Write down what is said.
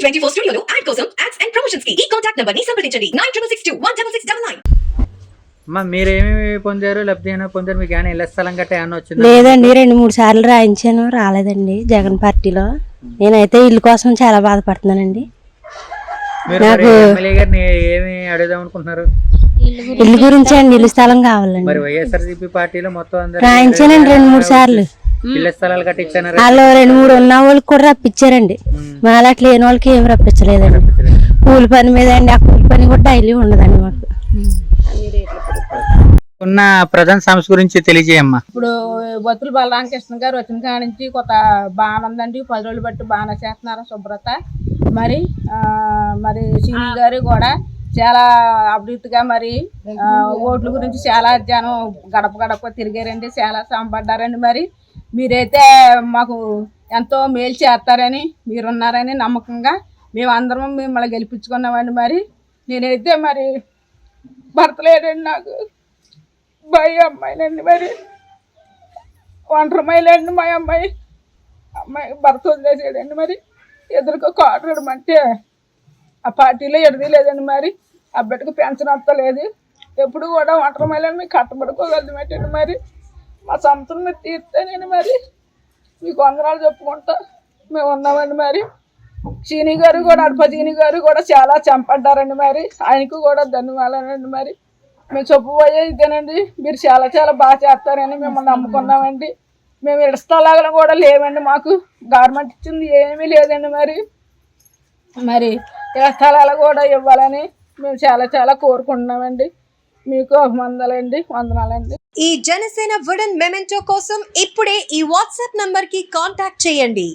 టీవీ24 స్టూడియోలో యాడ్ కోసం ads and promotions కి ఈ కాంటాక్ట్ నంబర్ ని సంప్రదించండి 9662166699. అమ్మా మీరేమేమి పొందారు లబ్ధి ఏమైనా పొందారు? మీకు ఏమైనా ఇళ్ల స్థలం గట్రా ఏమైనా వచ్చిందా? లేదండి, 2-3 సార్లు రాయించాను, రాలేదండి జగన్ పార్టీలో. నేనైతే ఇల్లు కోసం చాలా బాధపడుతున్నానండి. మీరు మరి ఎమ్మెల్యే గారిని ఏమి అడుగుదాం అనుకుంటున్నారు? ఇల్లు గురించి అండి, ఇల్లు స్థలం కావాలండి. మరి వైఎస్ఆర్సీపీ పార్టీలో మొత్తం అందరూ రాయించానండి 2-3 సార్లు. ఇళ్ల స్థలాలు కట్టించారు. వాళ్ళు 2-3 ఉన్న వాళ్ళకి కూడా రప్పించారండి. మాలా అట్లా లేని వాళ్ళకి ఏం రప్పించలేదండి. కూలి పని మీద అండి, ఆ కూలి పని కూడా డైలీ ఉండదండి మాకు. ఉన్న ప్రధాన సమస్య గురించి తెలియజేయమ్మా. ఇప్పుడు బొత్తుల బలరామకృష్ణ గారు వచ్చిన కాడ నుంచి కొత్త బాగానే ఉందండి. 10 రోజులు బట్టి బాగానే చేస్తున్నారు శుభ్రత. మరి సీని గారు కూడా చాలా అభివృద్ధిగా మరి ఓట్ల గురించి చాలా జనం గడప గడప తిరిగారండి, చాలా సంపడ్డారండి. మరి మీరైతే మాకు ఎంతో మేలు చేస్తారని, మీరున్నారని నమ్మకంగా మేమందరం మిమ్మల్ని గెలిపించుకున్నామండి. మరి నేనైతే మరి భర్త లేడండి, నాకు అమ్మాయిలండి. మరి ఒంటరిమైలండి మా అమ్మాయి భర్త వదిలేసాడండి. మరి ఎదురుకో కాటడం అంటే ఆ పార్టీలో ఎడది లేదండి. మరి ఆ బిడ్డకు పెన్షన్ వస్తలేదు. ఎప్పుడు కూడా ఒంటరిమైలని మీకు కట్టబడుకోగలదు. మరి మా సంస్థను మీరు తీర్తానండి. మరి మీకు వందనాలు చెప్పుకుంటా మేము ఉన్నామండి. మరి చీని గారు కూడా అడపచీని గారు కూడా చాలా చంపడ్డారండి. మరి ఆయనకు కూడా ధన్యవాదాలండి. మరి మేము చెప్పబోయే ఇదేనండి, మీరు చాలా చాలా బాగా చేస్తారని మిమ్మల్ని నమ్ముకున్నామండి. మేము ఇళ్ల స్థలాలు కూడా లేవండి, మాకు గవర్నమెంట్ ఇచ్చింది ఏమీ లేదండి. మరి ఇళ్ల స్థలాలు కూడా ఇవ్వాలని మేము చాలా చాలా కోరుకుంటున్నామండి. మీకు వందనాలండి. ఈ జనసేన వుడెన్ మెమెంటో కోసం ఇప్పుడే ఈ వాట్సాప్ నంబర్ కి కాంటాక్ట్ చేయండి.